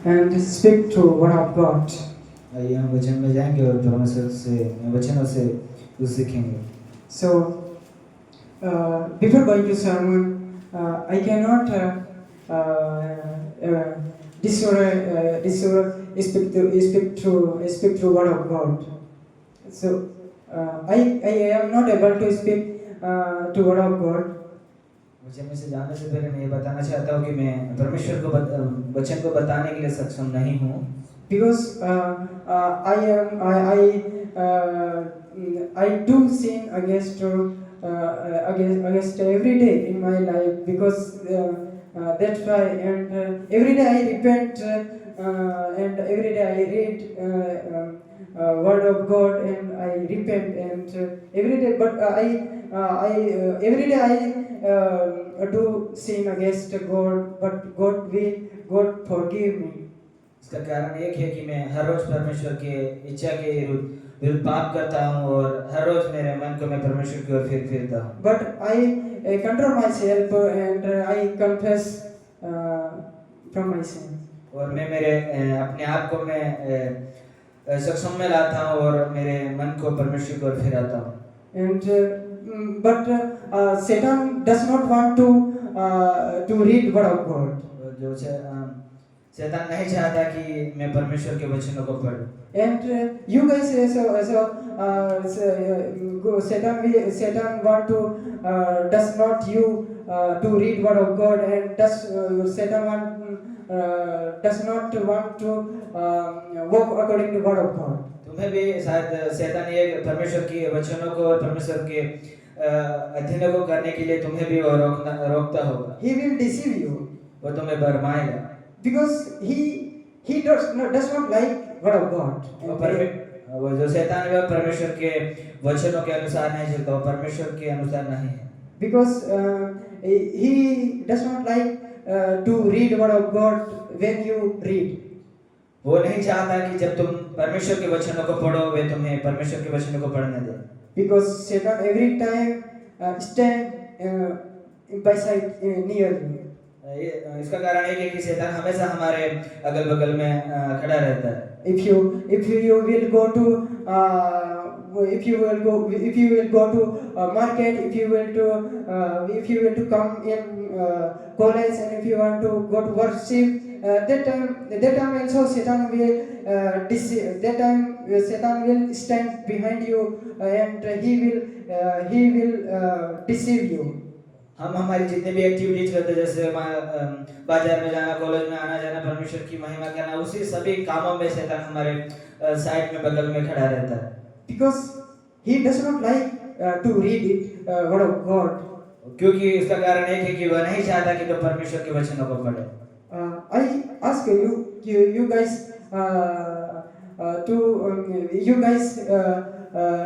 and speak to one of God. आइए हम वचन में जाएंगे और परमेश्वर से वचनों से कुछ सीखेंगे। So, before going to sermon, I cannot speak to word of God. So, I am not able to speak to word of God. वचन में से जाने से पहले मैं ये बताना चाहता हूँ कि मैं परमेश्वर को वचन को बताने के लिए सक्षम नहीं हूँ। Because I do sin against every day in my life, because that's why, and every day I repent, and every day I read word of God, and I repent, and every day, but every day I do sin against God, but God forgive me. इसका कारण एक है कि मैं हर रोज परमेश्वर के इच्छा के विरुद्ध पाप करता हूँ और हर रोज मेरे मन को मैं परमेश्वर की ओर फिरता हूँ। But I control myself and I confess from my sin. और मैं मेरे अपने आप को मैं सक्षम में लाता हूँ और मेरे मन को परमेश्वर की ओर फिराता हूँ। And but Satan does not want to read word of God. जो शैतान नहीं चाहता कि मैं परमेश्वर के वचनों को पढूं। And you guys Satan want to does not you to read word of God, and Satan does not want to walk according to word of God. तुम्हें भी शायद शैतान ये परमेश्वर के वचनों को और परमेश्वर के अध्ययन को करने के लिए तुम्हें भी रोकता होगा। He will deceive you. वो तुम्हें भरमाएगा। Because he does not like word of God. वो जो शैतान है परमेश्वर के वचनों के अनुसार नहीं चलता, वो परमेश्वर के अनुसार नहीं है। Because he does not like to read word of God when you read. वो नहीं चाहता कि जब तुम परमेश्वर के वचनों को पढ़ो वे तुम्हें परमेश्वर के वचनों को पढ़ने दे। Because Satan every time stand by side near you. इसका कारण एक है कि शैतान हमेशा हमारे अगल-बगल में खड़ा रहता है। If you will go to market, if you will to come in college, and if you want to go to worship, that time also Satan will deceive. That time Satan will stand behind you, and he will deceive you. हम हमारी जितने भी activities करते हैं, जैसे बाजार में जाना, कॉलेज में आना जाना, परमेश्वर की महिमा करना, उसी सभी कामों में शैतान हमारे साइड में बगल में खड़ा रहता है। Because he does not like to read it word of God. क्योंकि इसका कारण एक है कि वह नहीं चाहता कि तुम परमेश्वर के वचनों को पढ़ो। I ask you guys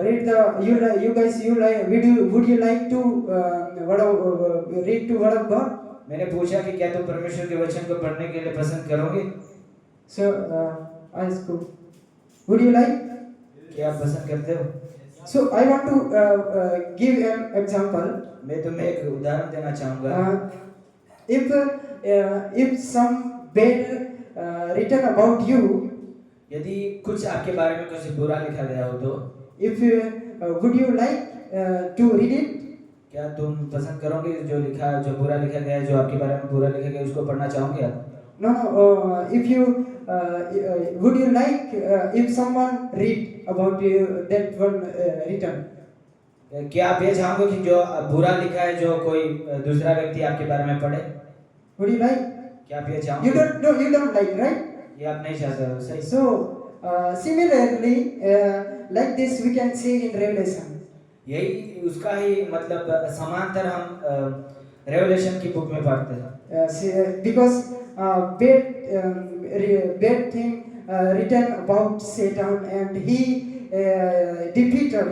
read would you like to read to word of God? मैंने पूछा कि क्या तुम परमेश्वर के वचन को पढ़ने के लिए पसंद करोगे? So I ask you, would you like? क्या आप पसंद करते हो? So I want to give an example. मैं तुम्हें एक उदाहरण देना चाहूँगा। If some bad written about you, यदि कुछ आपके बारे में कुछ बुरा लिखा गया हो तो would you like to read it? क्या तुम पसंद करोगे जो बुरा लिखा गया है, जो आपके बारे में बुरा लिखा गया है, उसको पढ़ना चाहोगे आप? No. If you would you like if someone read about you that one written? क्या आप ये चाहोगे कि जो बुरा लिखा है जो कोई दूसरा व्यक्ति आपके बारे में पढ़े? Would you like? क्या आप ये चाहोगे? You don't like, right? ये आप नहीं चाहते हो, सही। So similarly, like this we can see in Revelation. यही उसका ही मतलब समांतर हम रेवलेशन की बुक में पढ़ते हैं। Because bad thing written about Satan, and he defeated.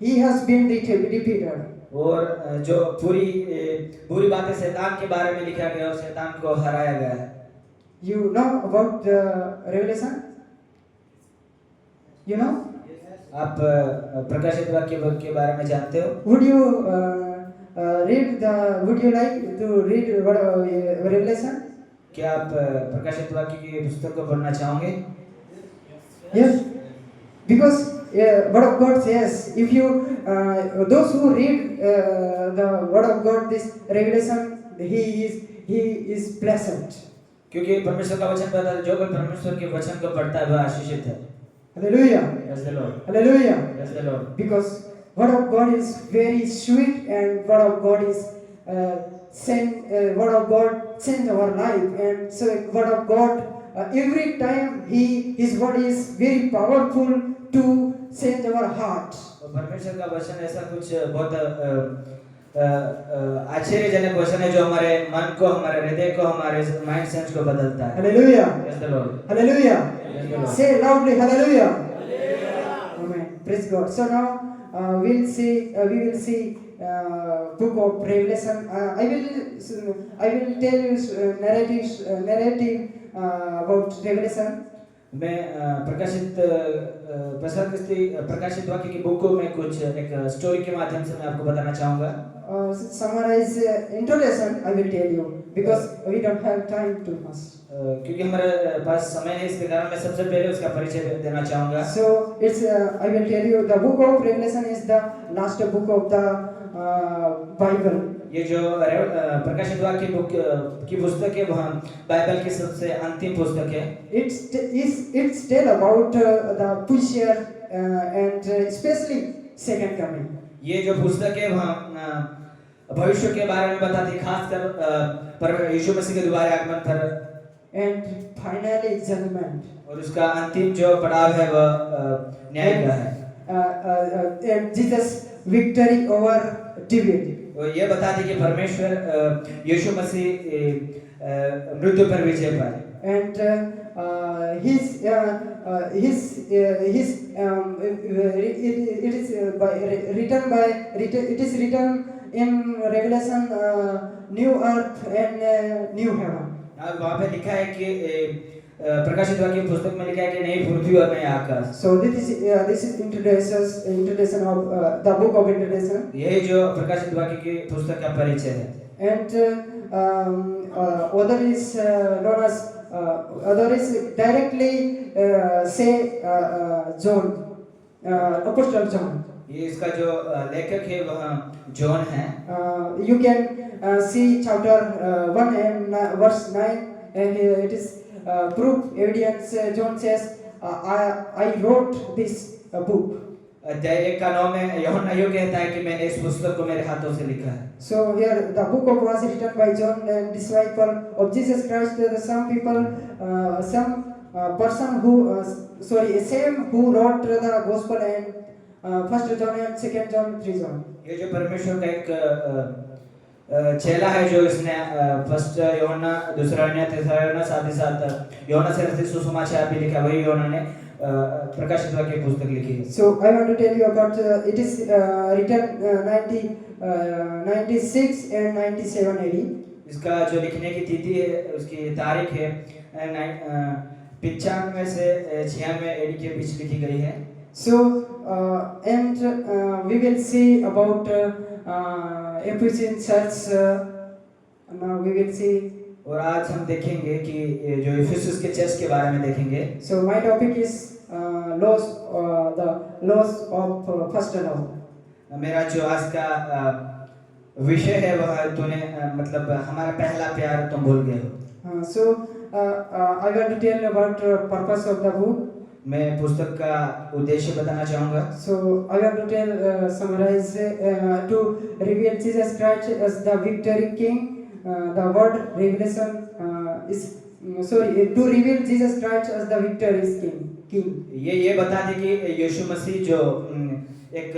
He has been defeated. और जो बुरी बातें शैतान के बारे में लिखा गया और शैतान को हराया गया है। You know about the Revelation? You know? आप प्रकाशित वाक्य के बारे में जानते हो? Would you like to read Revelation? क्या आप प्रकाशित वाक्य की पुस्तक को पढ़ना चाहोगे? Yes, because word of God says, if you those who read the word of God, this revelation, he is blessed. क्योंकि परमेश्वर का वचन बताता है, जो कोई परमेश्वर के वचन को पढ़ता है वह आशीषित है। Hallelujah. Praise the Lord. Hallelujah. Praise the Lord. Because word of God is very sweet, and word of God is word of God change our life, and so word of God every time his word is very powerful to change our heart. और परमेश्वर का वचन ऐसा कुछ बहुत आश्चर्यजनक वचन है जो हमारे मन को, हमारे हृदय को, हमारे माइंड सेंस को बदलता है। Hallelujah. Praise the Lord. Hallelujah. Praise the Lord. Say loudly, hallelujah. Amen. Praise God. So now we will see book of Revelation. I will tell you narrative about Revelation. मैं प्रकाशित वाक्य की book को मैं कुछ एक स्टोरी के माध्यम से मैं आपको बताना चाहूँगा। Summarize introduction I will tell you, because we don't have time too much. क्योंकि हमारे पास समय है, इसके कारण मैं सबसे पहले उसका परिचय देना चाहूँगा। So it's I will tell you the book of Revelation is the last book of the Bible. ये जो प्रकाशित वाक्य बुक की पुस्तक है वह बाइबल की सबसे अंतिम पुस्तक है। It's tell about the future and especially second coming. ये जो पुस्तक है वह भविष्य के बारे में बताती है, खासकर यीशु मसीह के दोबारा आगमन पर। And finally judgment. और उसका अंतिम जो पड़ाव है वह न्याय का है। And Jesus victory over devil. और ये बताती है कि परमेश्वर यीशु मसीह मृत्यु पर विजय पाए। And it is written in Revelation, new earth and new heaven. अब वहाँ पे लिखा है कि प्रकाशित वाक्य पुस्तक में लिखा है कि नई पृथ्वी और नया आकाश। So this is introduction of the book of introduction. यही जो प्रकाशित वाक्य की पुस्तक का परिचय है। And other is known as other is directly say John, Apostle John. ये इसका जो लेखक है वह जॉन है। You can see chapter 1 and verse 9, and it is proof evidence. John says, I wrote this book. अध्याय 1 का 9 में यूहन्ना यूं कहता है कि मैंने इस पुस्तक को मेरे हाथों से लिखा है। So here the book of was written by John, and disciple of Jesus Christ. Some people, some person who same who wrote the gospel, and First John and Second John, 3 John. ये जो परमेश्वर का एक चेला है जो इसने first यूहन्ना, दूसरा यूहन्ना, तीसरा यूहन्ना, साथ ही साथ यूहन्ना से रचित सुसमाचार भी लिखा, वही यूहन्ना ने प्रकाशित वाक्य पुस्तक लिखी है। So I want to tell you about it is written 96 and 97 AD. इसका जो लिखने की तिथि है, उसकी तारीख है 95 से 96 एडी के बीच लिखी गई है। So and we will see about Ephesian church. Now we will see. और आज हम देखेंगे कि जो इफिसुस के चर्च के बारे में देखेंगे। So my topic is the loss of first love. मेरा जो आज का विषय है वह तूने मतलब हमारा पहला प्यार तुम भूल गए हो। So I want to tell about purpose of the book. मैं पुस्तक का उद्देश्य बताना चाहूँगा। So I want to tell summarize to reveal Jesus Christ as the victory king. The word revelation is to reveal Jesus Christ as the victorious king. ये बता दे कि यीशु मसीह जो एक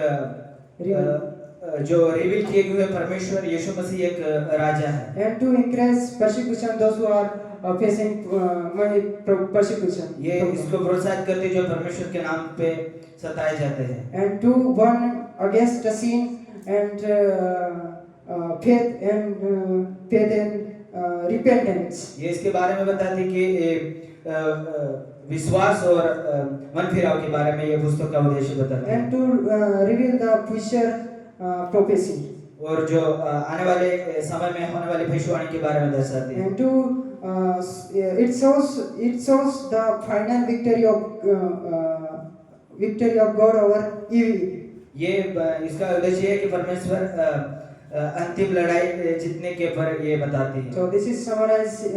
जो रिवील किए हुए परमेश्वर यीशु मसीह एक राजा है। And to encourage persecution those who are facing many persecution. ये इसको प्रोत्साहित करते जो परमेश्वर के नाम पे सताए जाते हैं। And to warn against the sin and faith and repentance. ये इसके बारे में बताती कि विश्वास और मन फिराव के बारे में ये पुस्तक का उद्देश्य बताता है। And to reveal the future prophecy. और जो आने वाले समय में होने वाली भविष्यवाणी के बारे में दर्शाती है। And to it shows the final victory of God over evil. इसका उद्देश्य है कि परमेश्वर अंतिम लड़ाई जीतने के पर ये बताती है। So this is summarized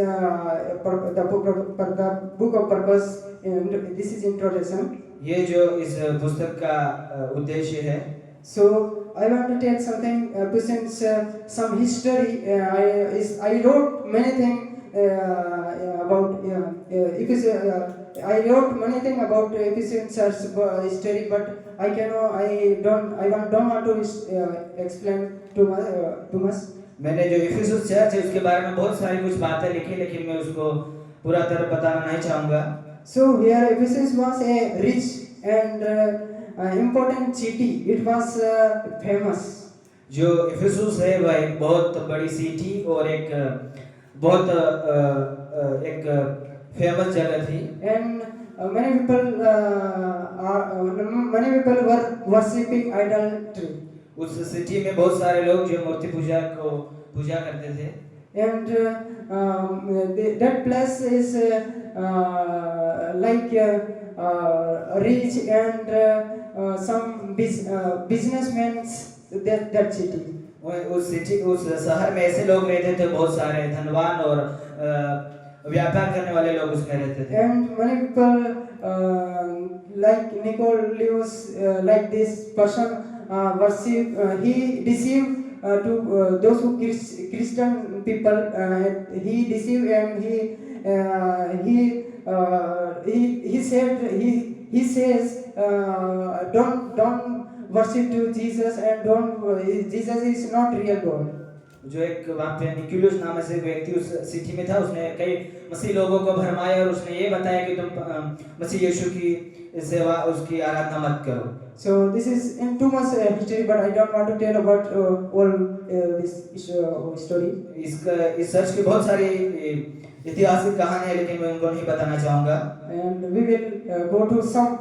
the book of purpose. This is introduction. ये जो इस पुस्तक का उद्देश्य है। So I want to tell something, present some history. I wrote many things about Ephesians. I wrote many things about Ephesians church history, but I don't want to explain too much. मैंने जो Ephesus church है उसके बारे में बहुत सारी कुछ बातें लिखी, लेकिन मैं उसको पूरा तरह बताना नहीं चाहूँगा। So here Ephesus was a rich and important city. It was famous. जो इफिसुस है वह एक बहुत बड़ी सिटी और एक बहुत फेमस जगह थी। And many people were worshipping idolatry. उस सिटी में बहुत सारे लोग जो मूर्ति पूजा करते थे। And that place is like rich and some businessmen that city. उस शहर में ऐसे लोग रहते थे, बहुत सारे धनवान और व्यापार करने वाले लोग उसमें रहते थे। And many people like Nicolaus, like this person worship. He deceived to those who Christian people. He deceived and he says don't worship to Jesus and Jesus is not real God. जो एक वहाँ पे Nicholas नाम से व्यक्ति उस city में था, उसने कई मसीह लोगों को भरमाया और उसने ये बताया कि तुम मसीह यीशु की सेवा उसकी आराधना मत करो। So this is in too much history, but I don't want to tell about all this story. इस चर्च की बहुत सारी ऐतिहासिक कहानी है, लेकिन मैं उनको नहीं बताना चाहूँगा। And we will go to some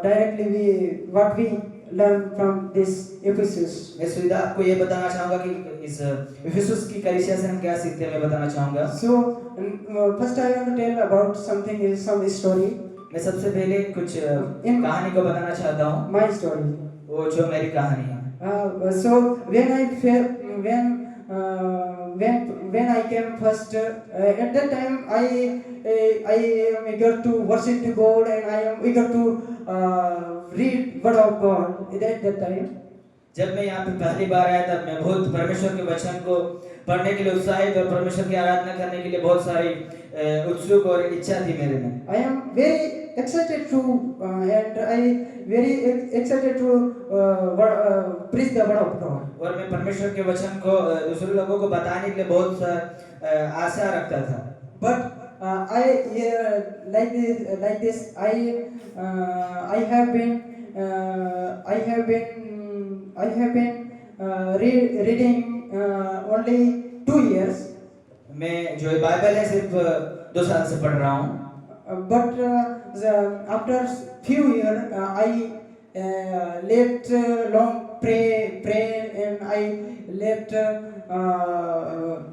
directly what we learn from this Ephesus. मैं सीधा आपको ये बताना चाहूँगा कि इस इफिसुस की कलीसिया से हम क्या सीखते हैं, मैं बताना चाहूँगा। So first I want to tell about some story. मैं सबसे पहले कुछ कहानी को बताना चाहता हूँ। My story. वो जो मेरी कहानी है। So when I came first, at that time I am eager to worship to God and I am eager to read word of God. At that time, जब मैं यहाँ पे पहली बार आया तब मैं बहुत परमेश्वर के वचन को पढ़ने के लिए उत्साहित और परमेश्वर की आराधना करने के लिए बहुत सारी उत्सुक और इच्छा थी मेरे में। I am very excited to and I very excited to preach the word of God. और मैं परमेश्वर के वचन को दूसरे लोगों को बताने के लिए बहुत आशा रखता था। But like this I have been reading only 2 years. मैं जो बाइबल है सिर्फ 2 साल से पढ़ रहा हूँ। But after few years I left long pray and I left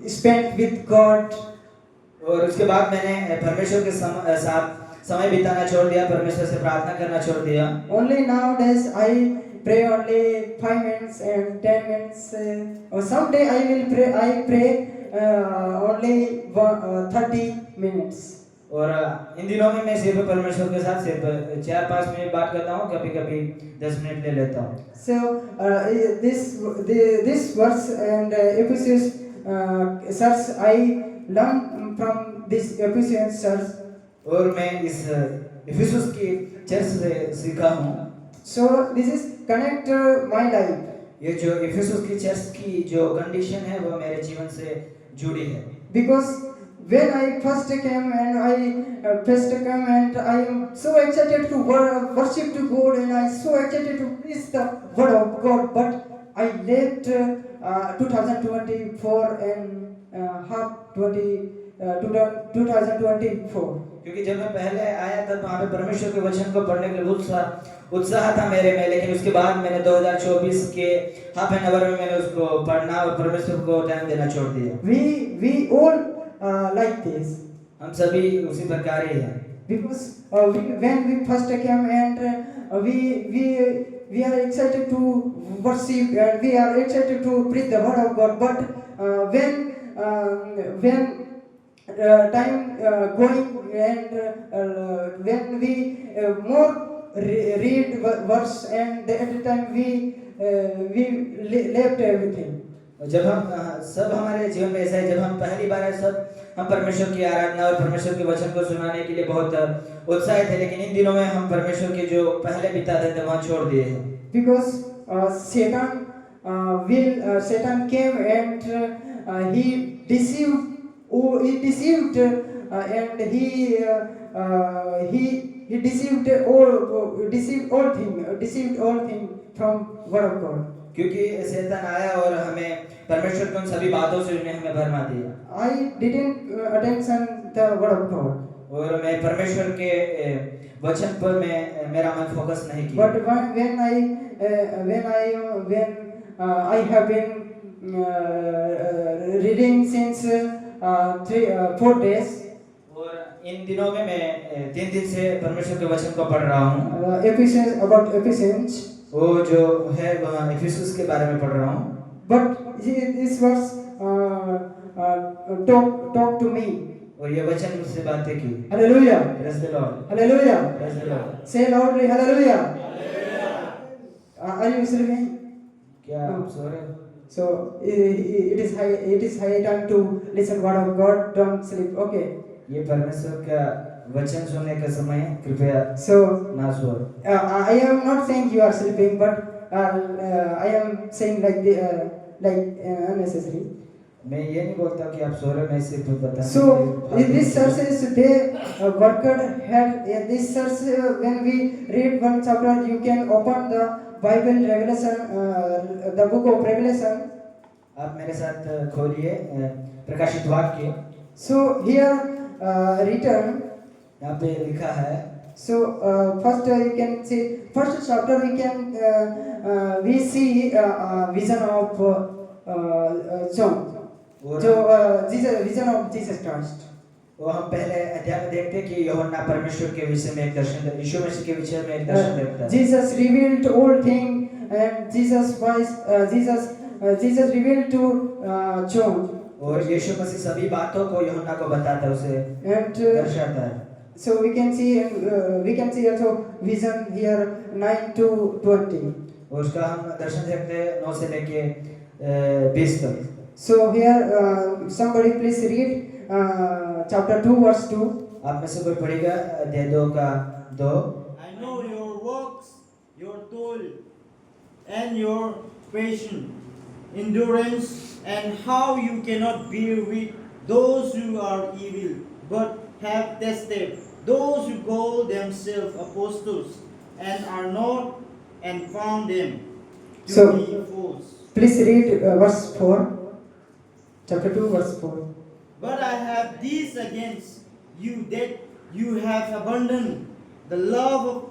spent with God. और उसके बाद मैंने परमेश्वर के साथ समय बिताना छोड़ दिया, परमेश्वर से प्रार्थना करना छोड़ दिया। Only nowadays I pray only 5 minutes and 10 minutes. Or someday I pray only 30 minutes. और इन दिनों में मैं सिर्फ परमेश्वर के साथ सिर्फ 4-5 मिनट बात करता हूँ, कभी-कभी 10 मिनट ले लेता हूँ। So this verse and Ephesians church I learned from this Ephesians church. और मैं इस इफिसुस की चर्च से सीखा हूँ। So this is connect my life. ये जो इफिसुस की चर्च की जो कंडीशन है वो मेरे जीवन से जुड़ी है। Because when I first came and I am so excited to worship to God and I so excited to preach the word of God, but I left 2024 and half 2024. क्योंकि जब मैं पहले आया तब वहाँ पे परमेश्वर के वचन को पढ़ने के लिए उत्साह था मेरे में, लेकिन उसके बाद मैंने 2024 के हाफ एन आवर में मैंने उसको पढ़ना और परमेश्वर को टाइम देना छोड़ दिया। We all like this. हम सभी उसी प्रकार ही हैं। Because when we first came and we are excited to worship and we are excited to preach the word of God. But when time going and when we more read verse and at the time we left everything. और जब हम सब हमारे जीवन में ऐसा है, जब हम पहली बार है सब हम परमेश्वर की आराधना और परमेश्वर के वचन को सुनाने के लिए बहुत उत्साहित थे, लेकिन इन दिनों में हम परमेश्वर के जो पहले बिताते थे वहाँ छोड़ दिए हैं। Because Satan came and he deceived and he deceived all thing from word of God. क्योंकि शैतान आया और हमें परमेश्वर की उन सभी बातों से उन्हें हमें भरमा दिया। I didn't attention the word of God. और मैं परमेश्वर के वचन पर मेरा मन फोकस नहीं किया। But when I have been reading since 4 days. और इन दिनों में मैं 3 दिन से परमेश्वर के वचन को पढ़ रहा हूँ। Ephesians. वो जो है वह इफिसुस के बारे में पढ़ रहा हूँ। But this verse talk to me. और ये वचन मुझसे बातें की। Hallelujah. Praise the Lord. Hallelujah. Praise the Lord. Say loudly, hallelujah. Are you sleeping? क्या आप सो रहे हो? So it is high time to listen word of God. Don't sleep. Okay. ये परमेश्वर का वचन सुनने का समय है, कृपया So ना सो। I am not saying you are sleeping, but I am saying like unnecessary. मैं ये नहीं बोलता कि आप सो रहे, मैं सिर्फ बताता हूँ। So in this church they worked had this church when we read one chapter, you can open the Bible Revelation, the book of Revelation. आप मेरे साथ खोलिए प्रकाशित वाक्य। So here written. यहाँ पे लिखा है। So first you can see first chapter we can we see vision of John. जो vision of Jesus Christ. वो हम पहले अध्याय में देखते हैं कि यूहन्ना परमेश्वर के विषय में एक दर्शन, यीशु मसीह के विषय में एक दर्शन देखता है। Jesus revealed all things and Jesus revealed to John. और यीशु मसीह सभी बातों को यूहन्ना को बताता है, उसे दर्शाता है। So we can see also vision here 9 to 20. और उसका हम दर्शन देखते हैं 9 से लेके 20 तक। So here somebody please read chapter 2 verse 2. आप में से कोई पढ़ेगा अध्याय 2 का 2। I know your works, your toil, and your patience, endurance, and how you cannot bear with those who are evil, but have tested those who call themselves apostles and are not, and found them to be false. Please read verse 4. Chapter 2 verse 4. But I have this against you, that you have abandoned the love of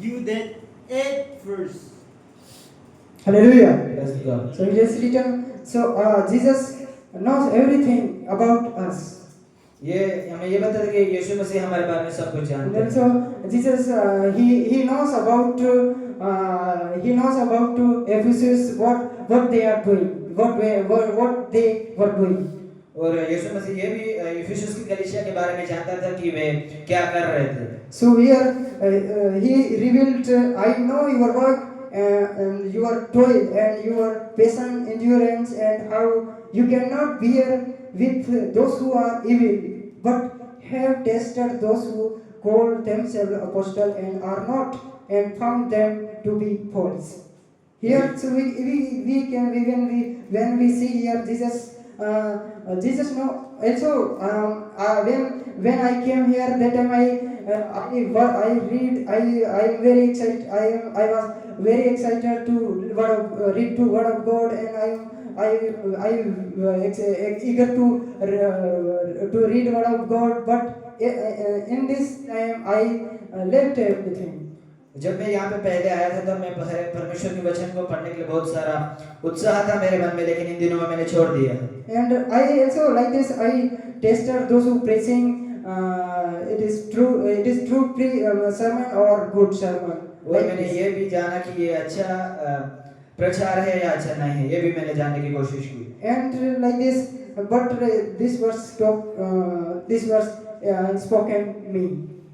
you that ate first. Hallelujah. Praise God. So it is written. So Jesus knows everything about us. ये हमें ये बताता है कि यीशु मसीह हमारे बारे में सब कुछ जानता है। So Jesus he knows about Ephesus what they are doing, what they were doing. और यीशु मसीह ये भी इफिसुस की कलीसिया के बारे में जानता था कि वे क्या कर रहे थे। So here he revealed, I know your work and your toil and your patient endurance and how you cannot bear with those who are evil, but have tested those who call themselves apostles and are not, and found them to be false. Here, so when we see here Jesus know also when I came here that time I am very excited. I was very excited to read the word of God, and I eager to read word of God. But in this time I left everything. जब मैं यहाँ पे पहले आया था तब मैं परमेश्वर के वचन को पढ़ने के लिए बहुत सारा उत्साह था मेरे मन में, लेकिन इन दिनों में मैंने छोड़ दिया। And I also like this. I tested those who preaching it is true. It is true sermon or good sermon. और Like मैंने this. ये भी जाना कि ये अच्छा प्रचार है या अच्छा नहीं है, ये भी मैंने जानने की कोशिश की। And like this, but this verse spoken me,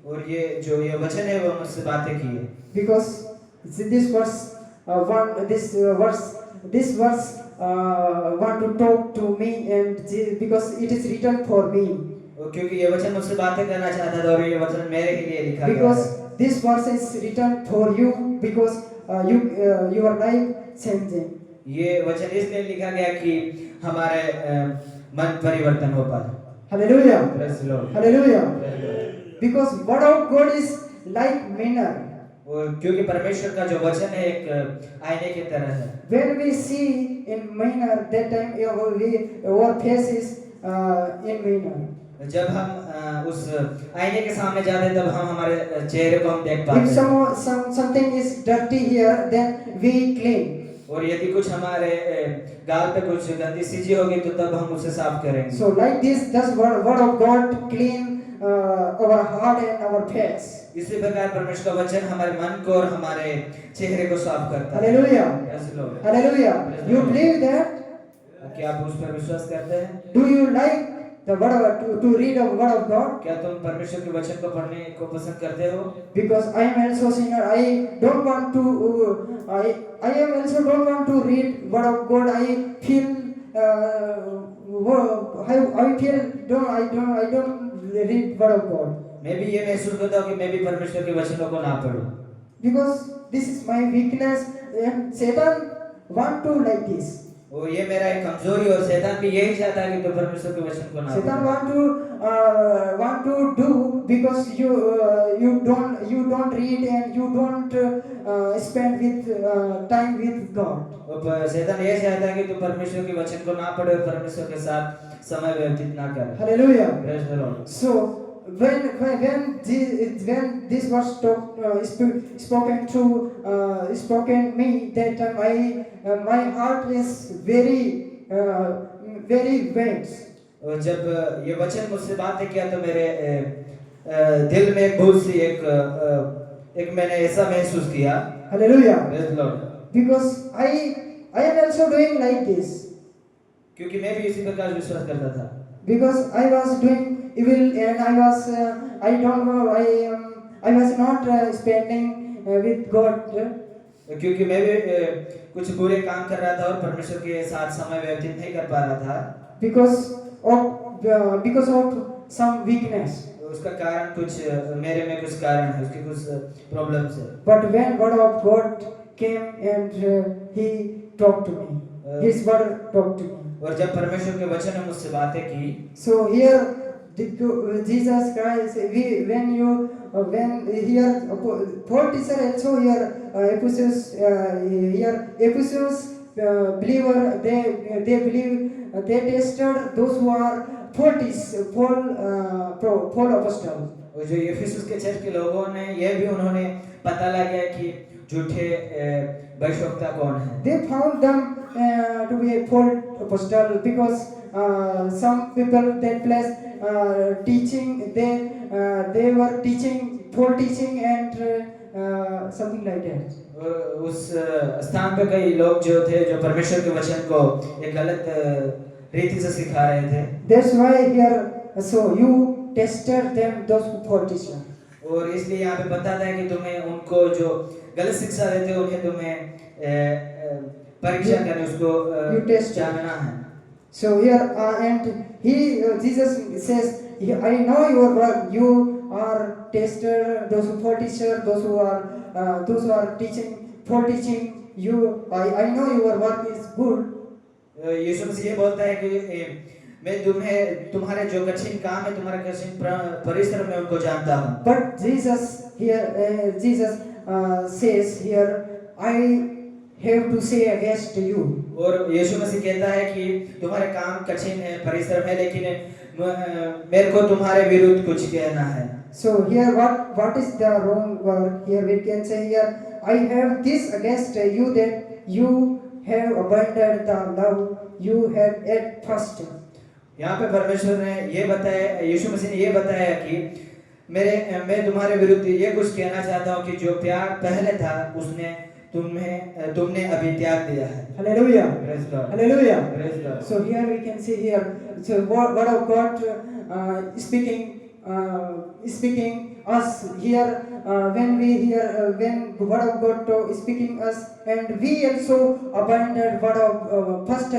और ये वचन है वो मुझसे बातें की है, because this verse want to talk to me, and because it is written for me, और क्योंकि ये वचन मुझसे बातें करना चाहता था और ये वचन मेरे ही लिए लिखा गया because है। this verse is written for you, because your life changing. ये वचन इसलिए लिखा गया कि हमारे मन परिवर्तन हो पाए। Hallelujah. Praise the Lord. Hallelujah. Because word of God is like mirror. और क्योंकि परमेश्वर का जो वचन है एक आईने की तरह है। When we see in mirror, that time our face is in mirror. जब हम उस आईने के सामने जाते हैं तब हम हमारे चेहरे को हम देख पाते If हैं। something is dirty here, then we clean. और यदि कुछ हमारे गाल पे कुछ गंदी चीजें होगी तो तब हम उसे साफ करेंगे। So like this, does word of God clean our heart and our face. इसी प्रकार परमेश्वर का वचन हमारे मन को और हमारे चेहरे को साफ करता है। Hallelujah. Praise the Lord. Hallelujah. You believe that? क्या आप उस पर विश्वास करते हैं? Do you like the word to read the word of God? क्या तुम परमेश्वर के वचन को पढ़ने को पसंद करते हो? Because I am also sinner. I don't want to. I am also don't want to read word of God. I feel. I feel I don't read word of God. मैं भी ये महसूस करता हूँ कि मैं भी परमेश्वर के वचनों को ना पढूं। Because this is my weakness, and Satan want to like this. वो ये मेरा एक कमजोरी और शैतान भी यही चाहता है कि तुम परमेश्वर के वचन को ना Satan पढ़ो। want to do, because you don't read and you don't spend with time with God. और शैतान ये चाहता है कि तुम परमेश्वर के वचन को ना पढ़ो और परमेश्वर के साथ समय व्यतीत ना करो। Hallelujah. Praise the Lord. So when this was spoken me, that time my heart is very wet. और जब ये वचन मुझसे बातें किया तो मेरे दिल में एक बहुत सी एक मैंने ऐसा महसूस किया। Hallelujah. Praise the Lord. Because I am also doing like this. क्योंकि मैं भी इसी प्रकार विश्वास करता था। Because I was doing evil, and I was not spending with God. क्योंकि मैं भी कुछ बुरे काम कर रहा था और परमेश्वर के साथ समय व्यतीत नहीं कर पा रहा था। Because of some weakness. उसका कारण कुछ मेरे में कुछ कारण है, उसके कुछ प्रॉब्लम्स है। But when word of God came and he talked to me, his word talked to me. और जब परमेश्वर के वचन ने मुझसे बातें की, So here Jesus Christ, when here Paul teacher also here Ephesus believer, they believe, they tested those who are Paul apostle. और जो एफिसुस के चर्च के लोगों ने ये भी उन्होंने पता लगाया कि झूठे भविष्यवक्ता कौन है। They found them to be a Paul apostle, because some people that place teaching, they were teaching Paul teaching and something like that. और उस स्थान पे कई लोग जो थे जो परमेश्वर के वचन को एक गलत रीति से सिखा रहे थे। That's why here, so you tested them, those who Paul teacher. और इसलिए यहाँ पे बताता है कि तुम्हें उनको जो गलत शिक्षा देते हैं उन्हें तुम्हें परीक्षा करने उसको जानना है। So here and Jesus says, I know your work. You are tester, those who Paul teacher, those who are teaching, Paul teaching. I know your work is good. यीशु मसीह ये बोलता है कि मैं तुम्हारे जो कठिन काम है, तुम्हारे कठिन परिश्रम में उनको जानता हूँ। But Jesus says here, I have to say against you. और यीशु मसीह कहता है कि तुम्हारे काम कठिन है, परिश्रम है, लेकिन मेरे को तुम्हारे विरुद्ध कुछ कहना है। So here what is the wrong word? Here we can say here, I have this against you, that you have abandoned the love you had at first. यहाँ पे परमेश्वर ने ये बताया, यीशु मसीह ने ये बताया कि मैं तुम्हारे विरुद्ध ये कुछ कहना चाहता हूँ कि जो प्यार पहले था उसने तुमने अभी त्याग दिया है। Hallelujah. Praise God. Hallelujah. Praise God. So here we can see here, so word of God speaking us here when we hear when word of God speaking us, and we also abandoned word of first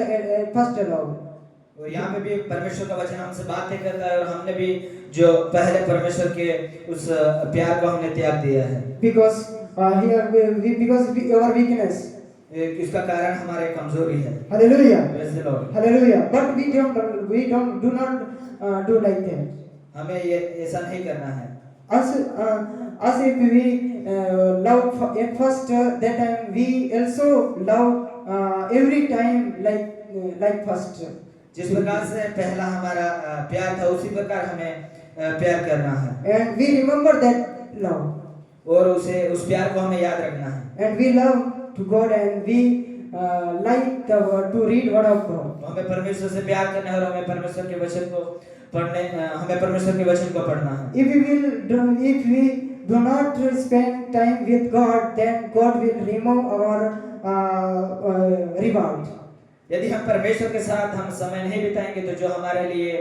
love. और यहाँ पे भी परमेश्वर का वचन हमसे बातें करता है और हमने भी जो पहले परमेश्वर के उस प्यार को हमने त्याग दिया है। Because our weakness. इसका कारण हमारे कमजोरी है। Hallelujah. Praise the Lord. Hallelujah. But do not do like that. हमें ये ऐसा नहीं करना है। As if we love at first, that time we also love every time like first. जिस प्रकार से पहला हमारा प्यार था उसी प्रकार हमें प्यार करना है। And we remember that love. और उस प्यार को हमें याद रखना है। And we love to God, and we like to read word of God. हमें परमेश्वर से प्यार करना है और हमें परमेश्वर के वचन को हमें परमेश्वर के वचन को पढ़ना है। If we do not spend time with God, then God will remove our reward. यदि हम परमेश्वर के साथ हम समय नहीं बिताएंगे तो जो हमारे लिए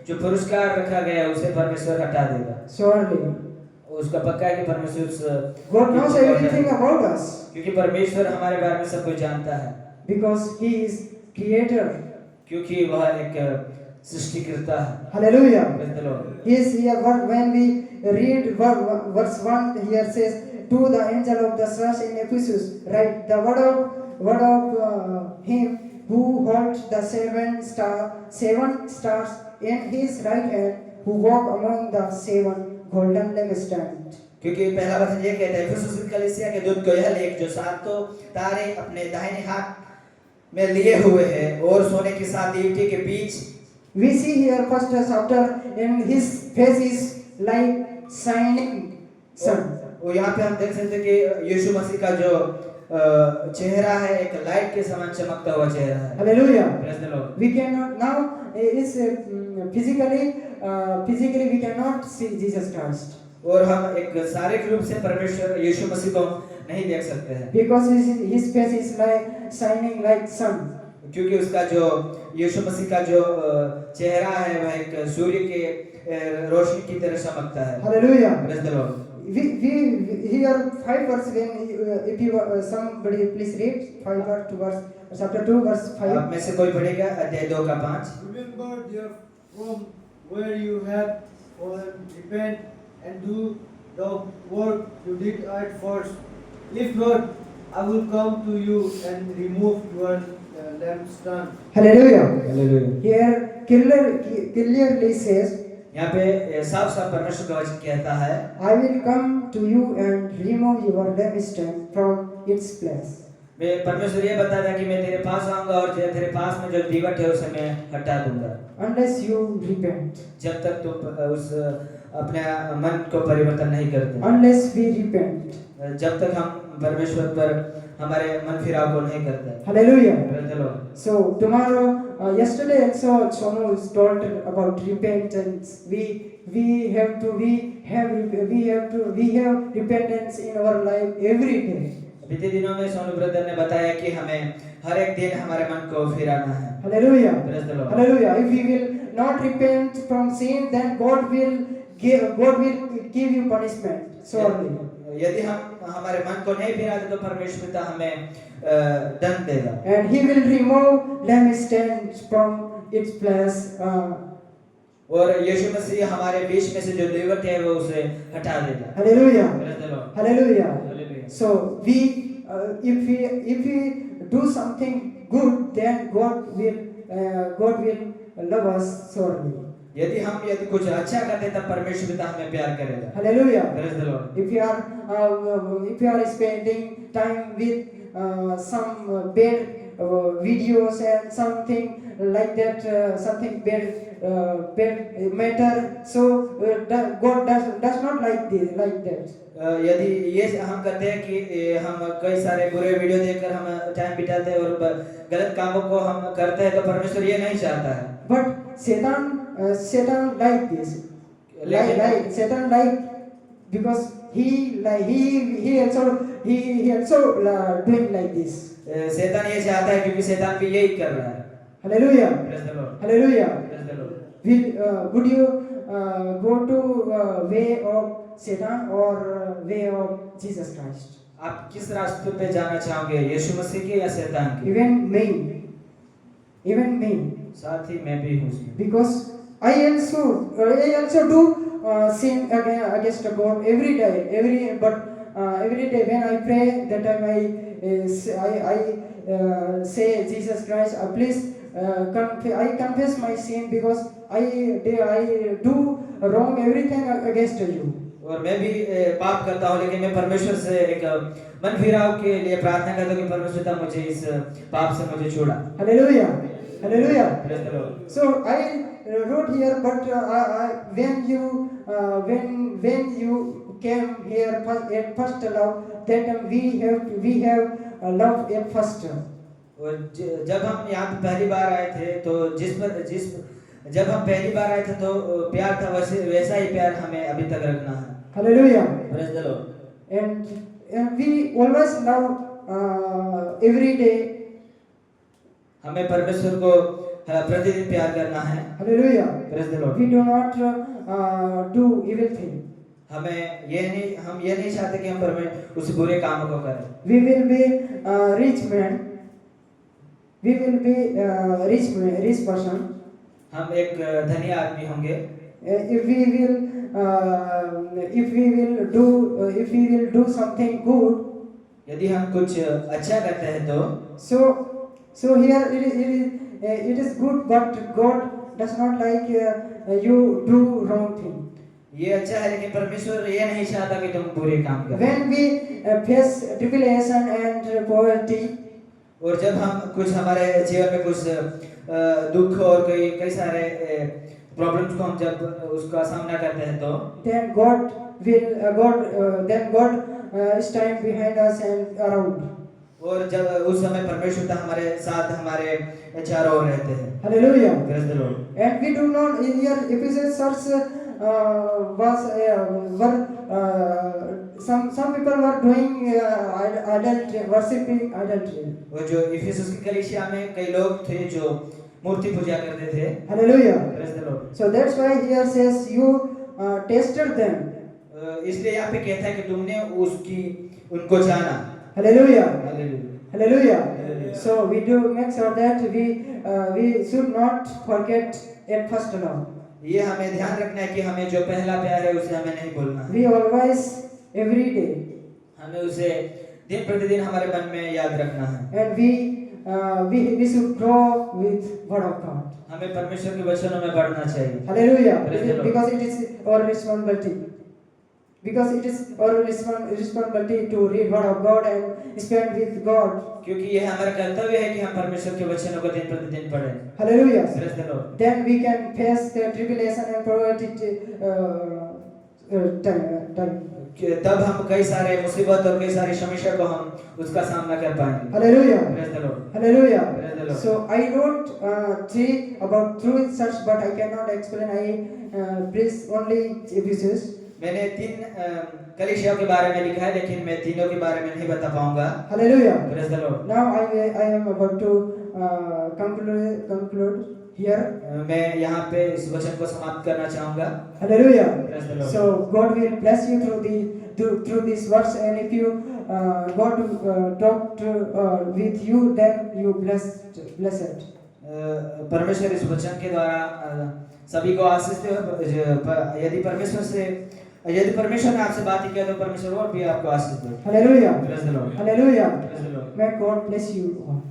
जो पुरस्कार रखा गया है उसे परमेश्वर हटा देगा। Surely. उसका पक्का है कि परमेश्वर God knows everything about us. क्योंकि परमेश्वर हमारे बारे में सब कुछ जानता है। Because He is Creator. क्योंकि वह एक सृष्टिकर्ता है। Hallelujah. Praise the Lord. He is here when we read verse 1 here says, to the angel of the church in Ephesus, write the word of Him who holds the seven stars in His right hand, who walk among the seven golden lampstands. क्योंकि पहला वचन ये कहता है, इफिसुस की कलीसिया के दूत को यह लिख जो सातों तारे अपने दाहिने हाथ में लिए हुए हैं और सोने की सात दीवटी के बीच। We see here first chapter, and His face is like shining sun. और यहाँ पे हम देख सकते हैं कि यीशु मसीह का जो चेहरा है एक लाइट के समान चमकता हुआ चेहरा है। Hallelujah. Praise the Lord. We cannot now is physically we cannot see Jesus Christ. और हम एक शारीरिक रूप से परमेश्वर यीशु मसीह को नहीं देख सकते हैं। Because his face is like shining like sun. क्योंकि उसका जो यीशु मसीह का जो चेहरा है वह एक सूर्य के रोशनी की तरह चमकता है। Hallelujah. Praise the Lord. We hear 5 verse when if you somebody please read 5 verse 2 verse chapter 2 verse 5. आप में से कोई पढ़ेगा अध्याय 2 का 5। Remember there from where you have fallen, repent and do the work you did at first. If not, I will come to you and remove your lampstand. Hallelujah. Hallelujah. Here clearly says, यहाँ पे साफ साफ परमेश्वर का वचन कहता है, I will come to you and remove your lampstand from its place. मैं परमेश्वर ये बताता है कि मैं तेरे पास आऊंगा और तेरे पास में जो दीवट है उसे मैं हटा दूंगा। Unless you repent. जब तक तुम उस अपने मन को परिवर्तन नहीं करते। Unless we repent. जब तक हम परमेश्वर पर हमारे मन फिराव को नहीं करते। Hallelujah. Praise the Lord. So tomorrow, yesterday also Sonu told about repentance. We have repentance in our life every day. बीते दिनों में सोनू ब्रदर ने बताया कि हमें हर एक दिन हमारे मन को फिराना है। Hallelujah. Praise the Lord. Hallelujah. If we will not repent from sin, then God will give you punishment. Surely. यदि हम हमारे मन को नहीं फिराते तो परमेश्वर पिता हमें दंड देगा। And He will remove lampstands from its place. और यीशु मसीह हमारे बीच में से जो दीवट है वो उसे हटा देगा। Hallelujah. Praise the Lord. Hallelujah. Hallelujah. So if we do something good, then God will love us surely. यदि कुछ अच्छा करते तब परमेश्वर पिता हमें प्यार करेगा। Hallelujah. Praise the Lord. If you are spending time with some bad videos and something like that, something bad matter, so God does not like that. यदि ये हम करते हैं कि हम कई सारे बुरे वीडियो देखकर हम टाइम बिताते हैं और गलत कामों को हम करते हैं तो परमेश्वर ये नहीं चाहता है। But Satan like this. लेकिन Satan like because he also doing like this. शैतान ये चाहता है क्योंकि शैतान भी यही कर रहा है। Hallelujah. Praise the Lord. Hallelujah. Praise the Lord. Would you go to way of Satan or way of Jesus Christ? आप किस रास्ते पे जाना चाहोगे, यीशु मसीह के या शैतान के? Even me, साथ ही मैं भी हूँ उसमें। because I also do sin against God every day. But every day when I pray, that time I say Jesus Christ, please I confess my sin because I do wrong everything against you. और मैं भी पाप करता हूँ, लेकिन मैं परमेश्वर से एक मन फिराव के लिए प्रार्थना करता हूँ कि परमेश्वर पिता मुझे इस पाप से मुझे छोड़ा। Hallelujah. Hallelujah. Praise the Lord. So I wrote here, but when you came here at first love, that time we have love at first. और जब हम यहाँ पे पहली बार आए थे तो जब हम पहली बार आए थे तो प्यार था, वैसा ही प्यार हमें अभी तक रखना है। Hallelujah. Praise the Lord. And we always love every day. हमें परमेश्वर को प्रतिदिन प्यार करना है। Hallelujah. Praise the Lord. We do not do evil thing. हम ये नहीं चाहते कि हम उस बुरे कामों को करें। We will be rich man. We will be rich person. हम एक धनी आदमी होंगे। If we will do something good. यदि हम कुछ अच्छा करते हैं तो So here it is good, but God does not like you do wrong thing. ये अच्छा है, लेकिन परमेश्वर ये नहीं चाहता कि तुम बुरे काम करो। When we face tribulation and poverty, और जब हम कुछ हमारे जीवन में कुछ दुख और कई सारे प्रॉब्लम्स को हम जब उसका सामना करते हैं तो then God stand behind us and around. और जब उस समय परमेश्वर हमारे साथ हमारे चारों ओर रहते हैं। Hallelujah. Praise the Lord. And we do not in your Ephesians church some people were doing idolatry, worshipping idolatry. वो जो इफिसुस की कलीसिया में कई लोग थे जो मूर्ति पूजा करते थे। Hallelujah. Praise the Lord. So that's why here says you tested them. इसलिए यहाँ पे कहता है कि तुमने उनको जाना। Hallelujah. Hallelujah. Hallelujah. Hallelujah. So we do make sure that we should not forget at first love. ये हमें ध्यान रखना है कि हमें जो पहला प्यार है उसे हमें नहीं भूलना है। We always every day. हमें उसे दिन प्रतिदिन हमारे मन में याद रखना है। And we should grow with word of God. हमें परमेश्वर के वचनों में बढ़ना चाहिए। Hallelujah. Praise the Lord. Because it is our responsibility. Because it is our responsibility to read word of God and spend with God. क्योंकि यह हमारा कर्तव्य है कि हम परमेश्वर के वचनों को दिन प्रतिदिन पढ़ें। Hallelujah. Praise the Lord. Then we can face the tribulation and poverty time. तब हम कई सारे मुसीबत और कई सारी समस्या को हम उसका सामना कर पाएंगे। Hallelujah. Praise the Lord. Hallelujah. Praise the Lord. So I wrote three about through such, but I cannot explain. I please only Ephesians. मैंने 3 कलीसियाओं के बारे में लिखा है, लेकिन मैं तीनों के बारे में नहीं बता पाऊंगा। Hallelujah. Praise the Lord. Now I am about to conclude here. मैं यहाँ पे इस वचन को समाप्त करना चाहूँगा। Hallelujah. Praise the Lord. So God will bless you through these words, and if you God talk with you, then you blessed. परमेश्वर इस वचन के द्वारा सभी को आशीष दे। यदि परमेश्वर ने आपसे बात किया तो परमेश्वर और भी आपको आशीष दे। Hallelujah. Praise the Lord. Hallelujah. Praise the Lord. May God bless you all.